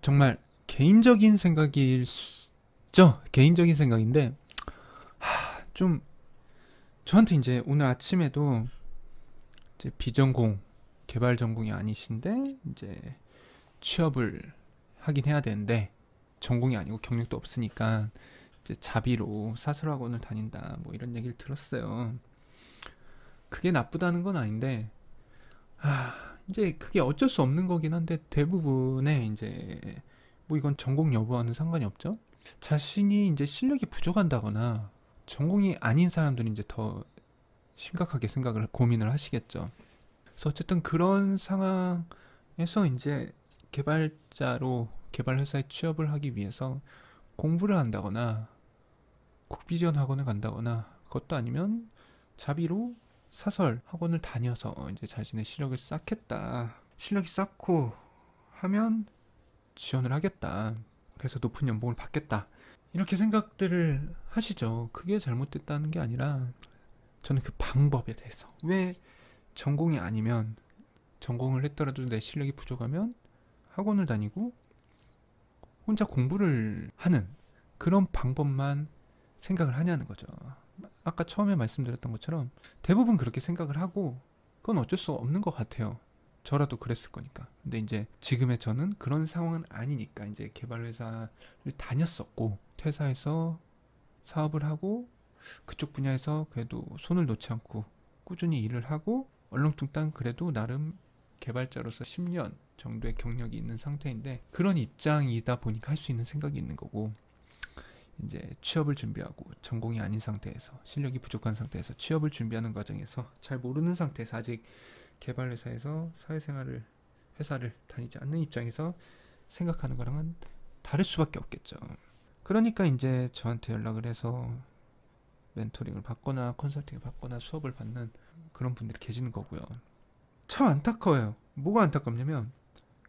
정말 개인적인 생각이죠. 개인적인 생각인데, 좀 저한테 이제 오늘 아침에도 이제 비전공, 개발 전공이 아니신데 이제 취업을 하긴 해야 되는데 전공이 아니고 경력도 없으니까 이제 자비로 사설학원을 다닌다 뭐 이런 얘기를 들었어요. 그게 나쁘다는 건 아닌데 이제 그게 어쩔 수 없는 거긴 한데 대부분의 이제 뭐 이건 전공 여부와는 상관이 없죠. 자신이 이제 실력이 부족한다거나 전공이 아닌 사람들이 이제 더 심각하게 생각을 고민을 하시겠죠. 그래서 어쨌든 그런 상황에서 이제 개발 회사에 취업을 하기 위해서 공부를 한다거나 국비지원 학원을 간다거나 그것도 아니면 자비로 사설 학원을 다녀서 이제 자신의 실력을 쌓겠다. 실력이 쌓고 하면 지원을 하겠다. 그래서 높은 연봉을 받겠다. 이렇게 생각들을 하시죠. 그게 잘못됐다는 게 아니라 저는 그 방법에 대해서 왜 전공이 아니면 전공을 했더라도 내 실력이 부족하면 학원을 다니고 혼자 공부를 하는 그런 방법만 생각을 하냐는 거죠. 아까 처음에 말씀드렸던 것처럼 대부분 그렇게 생각을 하고 그건 어쩔 수 없는 것 같아요. 저라도 그랬을 거니까. 근데 이제 지금의 저는 그런 상황은 아니니까 이제 개발 회사를 다녔었고 퇴사해서 사업을 하고 그쪽 분야에서 그래도 손을 놓지 않고 꾸준히 일을 하고 얼렁뚱땅 그래도 나름 개발자로서 10년 정도의 경력이 있는 상태인데 그런 입장이다 보니까 할 수 있는 생각이 있는 거고 이제 취업을 준비하고 전공이 아닌 상태에서 실력이 부족한 상태에서 취업을 준비하는 과정에서 잘 모르는 상태에서 아직 개발 회사에서 사회생활을 회사를 다니지 않는 입장에서 생각하는 거랑은 다를 수밖에 없겠죠. 그러니까 이제 저한테 연락을 해서 멘토링을 받거나 컨설팅을 받거나 수업을 받는 그런 분들이 계시는 거고요. 참 안타까워요. 뭐가 안타깝냐면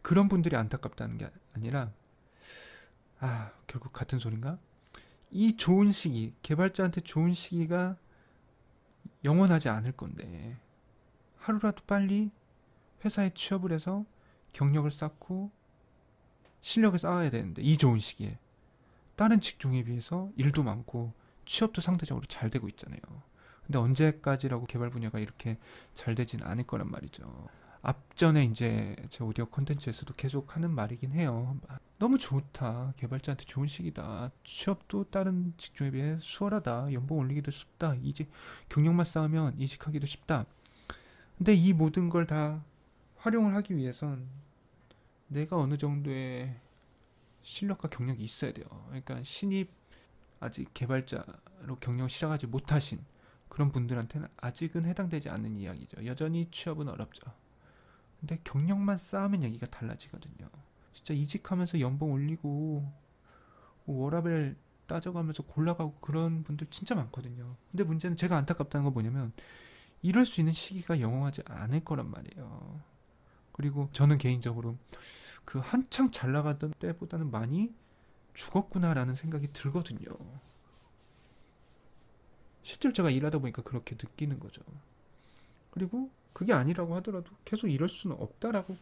그런 분들이 안타깝다는 게 아니라 결국 같은 소린가? 이 좋은 시기, 개발자한테 좋은 시기가 영원하지 않을 건데 하루라도 빨리 회사에 취업을 해서 경력을 쌓고 실력을 쌓아야 되는데 이 좋은 시기에 다른 직종에 비해서 일도 많고 취업도 상대적으로 잘 되고 있잖아요. 근데 언제까지라고 개발 분야가 이렇게 잘 되진 않을 거란 말이죠. 앞전에 이제 제 오디오 컨텐츠에서도 계속 하는 말이긴 해요. 너무 좋다. 개발자한테 좋은 시기다. 취업도 다른 직종에 비해 수월하다. 연봉 올리기도 쉽다. 이직 경력만 쌓으면 이직하기도 쉽다. 근데 이 모든 걸 다 활용을 하기 위해선 내가 어느 정도의 실력과 경력이 있어야 돼요. 그러니까 신입 아직 개발자로 경력을 시작하지 못하신 그런 분들한테는 아직은 해당되지 않는 이야기죠. 여전히 취업은 어렵죠. 근데 경력만 쌓으면 얘기가 달라지거든요. 진짜 이직하면서 연봉 올리고 워라밸 따져가면서 골라가고 그런 분들 진짜 많거든요. 근데 문제는 제가 안타깝다는 건 뭐냐면 이럴 수 있는 시기가 영원하지 않을 거란 말이에요. 그리고 저는 개인적으로 그 한창 잘 나가던 때보다는 많이 죽었구나라는 생각이 들거든요. 실제로 제가 일하다 보니까 그렇게 느끼는 거죠. 그리고 그게 아니라고 하더라도 계속 이럴 수는 없다라고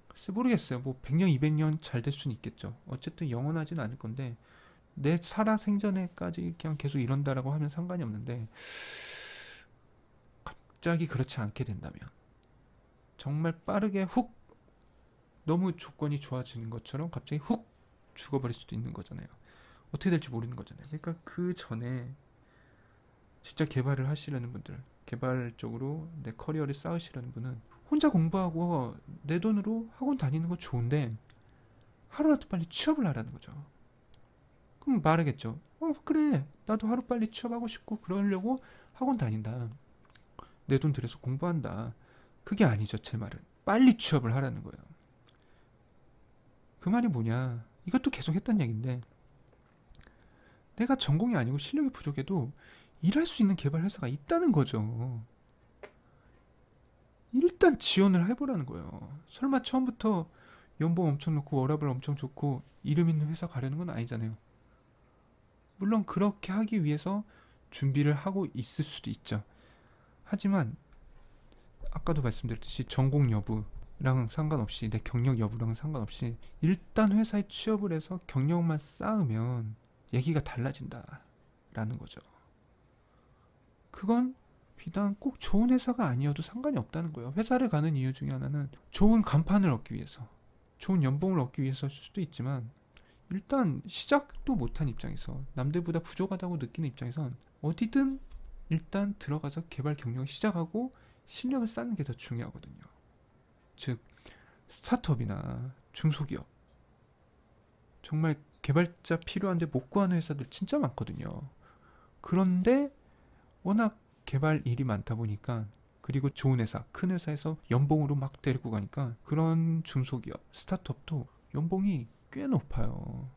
글쎄 모르겠어요. 뭐 100년, 200년 잘 될 수는 있겠죠. 어쨌든 영원하진 않을 건데 내 살아 생전에까지 그냥 계속 이런다라고 하면 상관이 없는데 갑자기 그렇지 않게 된다면 정말 빠르게 훅 너무 조건이 좋아지는 것처럼 갑자기 훅 죽어버릴 수도 있는 거잖아요. 어떻게 될지 모르는 거잖아요. 그러니까 그 전에 진짜 개발을 하시려는 분들, 개발적으로 내 커리어를 쌓으시려는 분은 혼자 공부하고 내 돈으로 학원 다니는 거 좋은데 하루라도 빨리 취업을 하라는 거죠. 그럼 말하겠죠. 그래. 나도 하루 빨리 취업하고 싶고 그러려고 학원 다닌다. 내 돈 들여서 공부한다. 그게 아니죠, 제 말은. 빨리 취업을 하라는 거예요. 그 말이 뭐냐. 이것도 계속 했던 얘기인데 내가 전공이 아니고 실력이 부족해도 일할 수 있는 개발 회사가 있다는 거죠. 일단 지원을 해보라는 거예요. 설마 처음부터 연봉 엄청 높고 워라밸 엄청 좋고 이름 있는 회사 가려는 건 아니잖아요. 물론 그렇게 하기 위해서 준비를 하고 있을 수도 있죠. 하지만 아까도 말씀드렸듯이 전공 여부 상관없이, 내 경력 여부랑 상관없이 일단 회사에 취업을 해서 경력만 쌓으면 얘기가 달라진다라는 거죠. 그건 비단 꼭 좋은 회사가 아니어도 상관이 없다는 거예요. 회사를 가는 이유 중에 하나는 좋은 간판을 얻기 위해서, 좋은 연봉을 얻기 위해서일 수도 있지만, 일단 시작도 못한 입장에서, 남들보다 부족하다고 느끼는 입장에선 어디든 일단 들어가서 개발 경력을 시작하고 실력을 쌓는 게 더 중요하거든요. 즉 스타트업이나 중소기업, 정말 개발자 필요한데 못 구하는 회사들 진짜 많거든요. 그런데 워낙 개발 일이 많다 보니까, 그리고 좋은 회사, 큰 회사에서 연봉으로 막 데리고 가니까 그런 중소기업, 스타트업도 연봉이 꽤 높아요.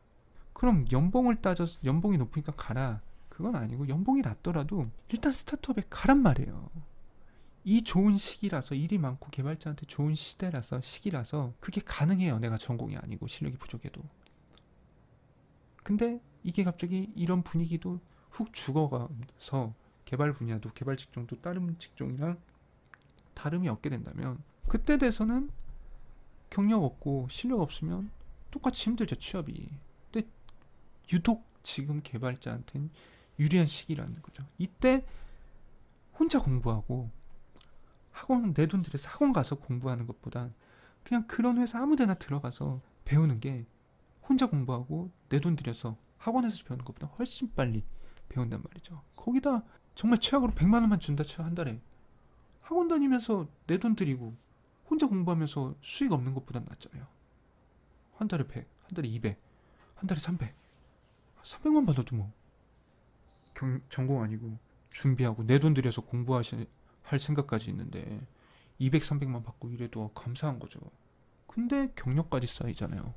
그럼 연봉을 따져서 연봉이 높으니까 가라, 그건 아니고, 연봉이 낮더라도 일단 스타트업에 가란 말이에요. 이 좋은 시기라서, 일이 많고 개발자한테 좋은 시기라서 그게 가능해요. 내가 전공이 아니고 실력이 부족해도. 근데 이게 갑자기 이런 분위기도 훅 죽어가서 개발 분야도, 개발 직종도 다른 직종이랑 다름이 없게 된다면, 그때 돼서는 경력 없고 실력 없으면 똑같이 힘들죠, 취업이. 근데 유독 지금 개발자한테는 유리한 시기라는 거죠. 이때 혼자 공부하고, 학원 내 돈 들여서 학원 가서 공부하는 것보다 그냥 그런 회사 아무 데나 들어가서 배우는 게, 혼자 공부하고 내 돈 들여서 학원에서 배우는 것보다 훨씬 빨리 배운단 말이죠. 거기다 정말 최악으로 100만 원만 준다 쳐, 한 달에. 학원 다니면서 내 돈 들이고 혼자 공부하면서 수익 없는 것보단 낫잖아요. 한 달에 100, 한 달에 200, 한 달에 300. 300만 받아도 뭐 전공 아니고 준비하고 내 돈 들여서 할 생각까지 있는데 200, 300만 받고 이래도 감사한 거죠. 근데 경력까지 쌓이잖아요.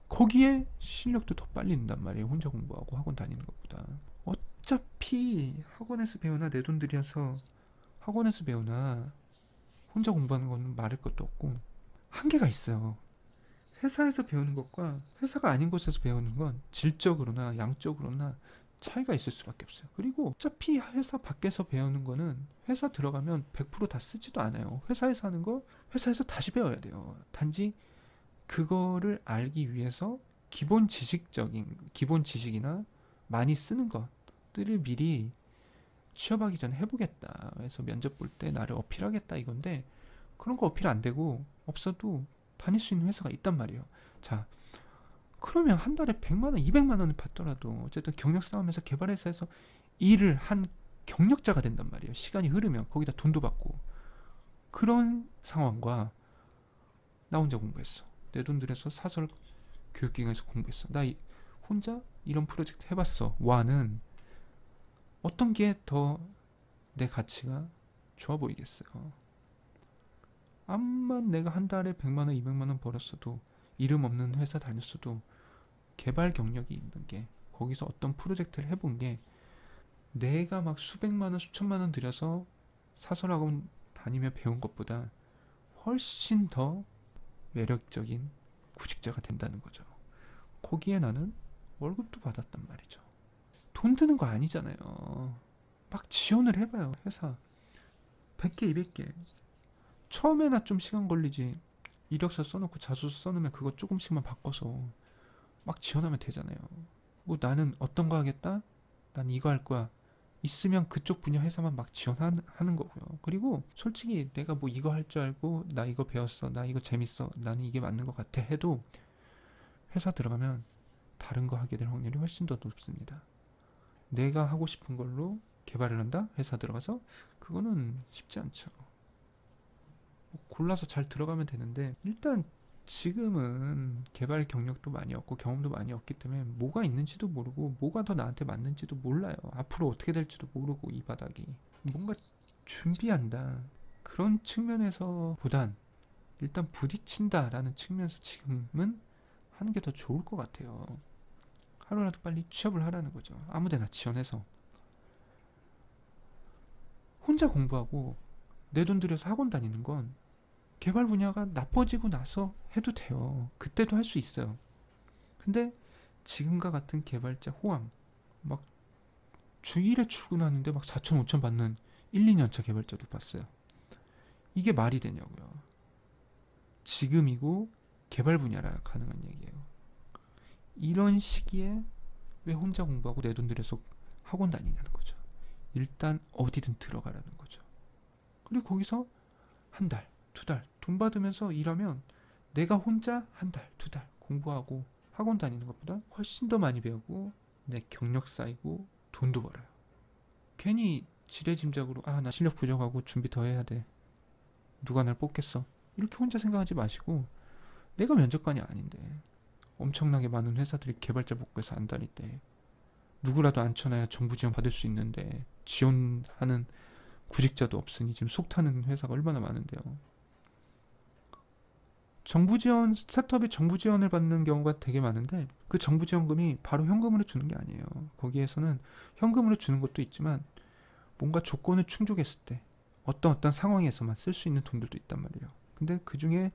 거기에 실력도 더 빨리 는단 말이에요. 혼자 공부하고 학원 다니는 것보다. 어차피 학원에서 배우나 내 돈 들여서 학원에서 배우나 혼자 공부하는 거는 말할 것도 없고 한계가 있어요. 회사에서 배우는 것과 회사가 아닌 곳에서 배우는 건 질적으로나 양적으로나 차이가 있을 수밖에 없어요. 그리고 어차피 회사 밖에서 배우는 거는 회사 들어가면 100%다 쓰지도 않아요. 회사에서 하는 거 회사에서 다시 배워야 돼요. 단지 그거를 알기 위해서 기본 지식이나 많이 쓰는 것들을 미리 취업하기 전에 해보겠다. 그래서 면접 볼 때 나를 어필하겠다 이건데, 그런 거 어필 안 되고 없어도 다닐 수 있는 회사가 있단 말이에요. 자, 그러면 한 달에 100만 원, 200만 원을 받더라도 어쨌든 경력 쌓으면서 개발회사에서 일을 한 경력자가 된단 말이에요. 시간이 흐르면 거기다 돈도 받고. 그런 상황과 나 혼자 공부했어. 내 돈 들여서 사설 교육기관에서 공부했어. 혼자 이런 프로젝트 해봤어. 와는 어떤 게 더 내 가치가 좋아 보이겠어요? 암만 내가 한 달에 100만 원, 200만 원 벌었어도, 이름 없는 회사 다녔어도, 개발 경력이 있는 게, 거기서 어떤 프로젝트를 해본 게, 내가 막 수백만 원, 수천만 원 들여서 사설학원 다니며 배운 것보다 훨씬 더 매력적인 구직자가 된다는 거죠. 거기에 나는 월급도 받았단 말이죠. 돈 드는 거 아니잖아요. 막 지원을 해봐요. 회사 100개, 200개. 처음에나 좀 시간 걸리지. 이력서 써놓고 자소서 써놓으면 그거 조금씩만 바꿔서 막 지원하면 되잖아요. 뭐 나는 어떤 거 하겠다? 난 이거 할 거야. 있으면 그쪽 분야 회사만 막 지원하는 거고요. 그리고 솔직히 내가 뭐 이거 할 줄 알고, 나 이거 배웠어, 나 이거 재밌어, 나는 이게 맞는 것 같아 해도 회사 들어가면 다른 거 하게 될 확률이 훨씬 더 높습니다. 내가 하고 싶은 걸로 개발을 한다? 회사 들어가서? 그거는 쉽지 않죠. 뭐 골라서 잘 들어가면 되는데, 일단 지금은 개발 경력도 많이 없고 경험도 많이 없기 때문에 뭐가 있는지도 모르고 뭐가 더 나한테 맞는지도 몰라요. 앞으로 어떻게 될지도 모르고, 이 바닥이 뭔가 준비한다 그런 측면에서 보단 일단 부딪힌다라는 측면에서 지금은 하는 게 더 좋을 것 같아요. 하루라도 빨리 취업을 하라는 거죠. 아무데나 지원해서 혼자 공부하고 내 돈 들여서 학원 다니는 건 개발 분야가 나빠지고 나서 해도 돼요. 그때도 할 수 있어요. 근데 지금과 같은 개발자 호황, 막 주1회 출근하는데 막 4천 5천 받는 1, 2년차 개발자도 봤어요. 이게 말이 되냐고요. 지금이고 개발 분야라 가능한 얘기예요. 이런 시기에 왜 혼자 공부하고 내 돈 들여서 학원 다니냐는 거죠. 일단 어디든 들어가라는 거죠. 그리고 거기서 한 달, 두 달 돈 받으면서 일하면 내가 혼자 한 달, 두 달 공부하고 학원 다니는 것보다 훨씬 더 많이 배우고 내 경력 쌓이고 돈도 벌어요. 괜히 지레짐작으로 아, 나 실력 부족하고 준비 더 해야 돼. 누가 날 뽑겠어. 이렇게 혼자 생각하지 마시고 내가 면접관이 아닌데 엄청나게 많은 회사들이 개발자 복구해서 안 다닐 때 누구라도 앉혀놔야 정부 지원 받을 수 있는데 지원하는 구직자도 없으니 지금 속 타는 회사가 얼마나 많은데요. 정부 지원, 스타트업이 정부 지원을 받는 경우가 되게 많은데 그 정부 지원금이 바로 현금으로 주는 게 아니에요. 거기에서는 현금으로 주는 것도 있지만 뭔가 조건을 충족했을 때 어떤 상황에서만 쓸 수 있는 돈들도 있단 말이에요. 근데 그 중에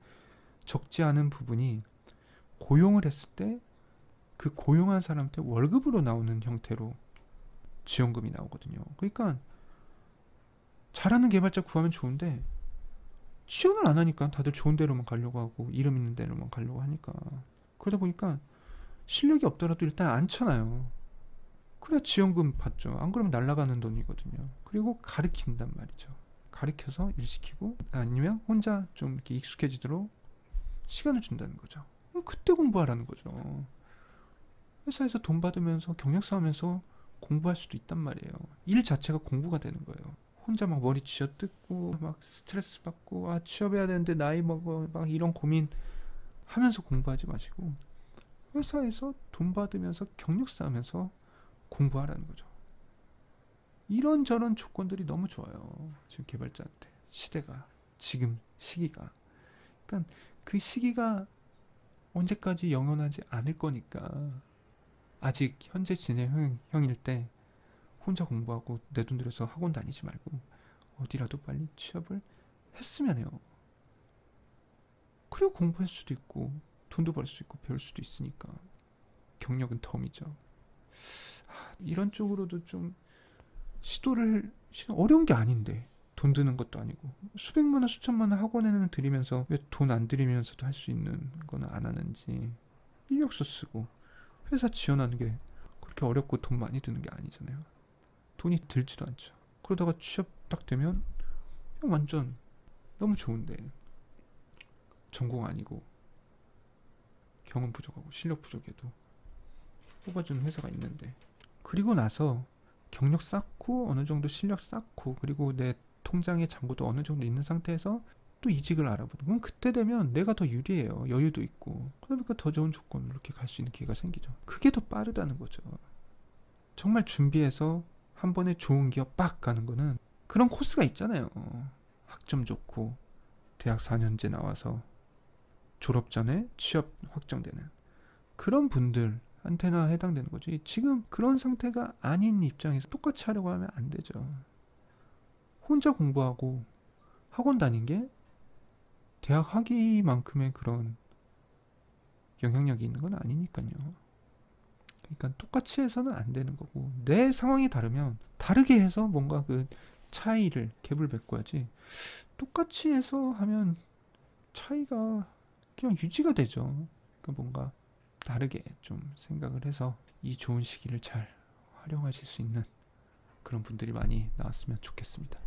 적지 않은 부분이 고용을 했을 때 그 고용한 사람한테 월급으로 나오는 형태로 지원금이 나오거든요. 그러니까 잘하는 개발자 구하면 좋은데 지원을 안 하니까 다들 좋은 데로만 가려고 하고 이름 있는 데로만 가려고 하니까 그러다 보니까 실력이 없더라도 일단 앉혀놔요. 그래야 지원금 받죠. 안 그러면 날아가는 돈이거든요. 그리고 가르친단 말이죠. 가르쳐서 일 시키고 아니면 혼자 좀 이렇게 익숙해지도록 시간을 준다는 거죠. 그때 공부하라는 거죠. 회사에서 돈 받으면서 경력 쌓으면서 공부할 수도 있단 말이에요. 일 자체가 공부가 되는 거예요. 혼자 막 머리 쥐어뜯고 막 스트레스 받고 아 취업해야 되는데 나이 먹어 막 이런 고민 하면서 공부하지 마시고 회사에서 돈 받으면서 경력 쌓으면서 공부하라는 거죠. 이런저런 조건들이 너무 좋아요. 지금 개발자한테 시대가 지금 시기가 그러니까 그 시기가 언제까지 영원하지 않을 거니까 아직 현재 진행형일 때 혼자 공부하고 내 돈 들여서 학원 다니지 말고 어디라도 빨리 취업을 했으면 해요. 그리고 공부할 수도 있고 돈도 벌 수 있고 배울 수도 있으니까 경력은 덤이죠. 이런 쪽으로도 좀 시도를 어려운 게 아닌데 돈 드는 것도 아니고 수백만 원 수천만 원 학원에는 들이면서 왜 돈 안 들이면서도 할 수 있는 거는 안 하는지 인력서 쓰고 회사 지원하는 게 그렇게 어렵고 돈 많이 드는 게 아니잖아요. 돈이 들지도 않죠. 그러다가 취업 딱 되면 완전 너무 좋은데 전공 아니고 경험 부족하고 실력 부족해도 뽑아주는 회사가 있는데 그리고 나서 경력 쌓고 어느 정도 실력 쌓고 그리고 내 통장에 잔고도 어느 정도 있는 상태에서 또 이직을 알아보는 그럼 그때 되면 내가 더 유리해요. 여유도 있고 그러니까 더 좋은 조건으로 이렇게 갈 수 있는 기회가 생기죠. 그게 더 빠르다는 거죠. 정말 준비해서 한 번에 좋은 기업 빡 가는 거는 그런 코스가 있잖아요. 학점 좋고 대학 4년제 나와서 졸업 전에 취업 확정되는 그런 분들한테나 해당되는 거지. 지금 그런 상태가 아닌 입장에서 똑같이 하려고 하면 안 되죠. 혼자 공부하고 학원 다닌 게 대학 학위만큼의 그런 영향력이 있는 건 아니니까요. 그러니까 똑같이 해서는 안 되는 거고 내 상황이 다르면 다르게 해서 뭔가 그 차이를 갭을 메꿔야지 똑같이 해서 하면 차이가 그냥 유지가 되죠. 그러니까 뭔가 다르게 좀 생각을 해서 이 좋은 시기를 잘 활용하실 수 있는 그런 분들이 많이 나왔으면 좋겠습니다.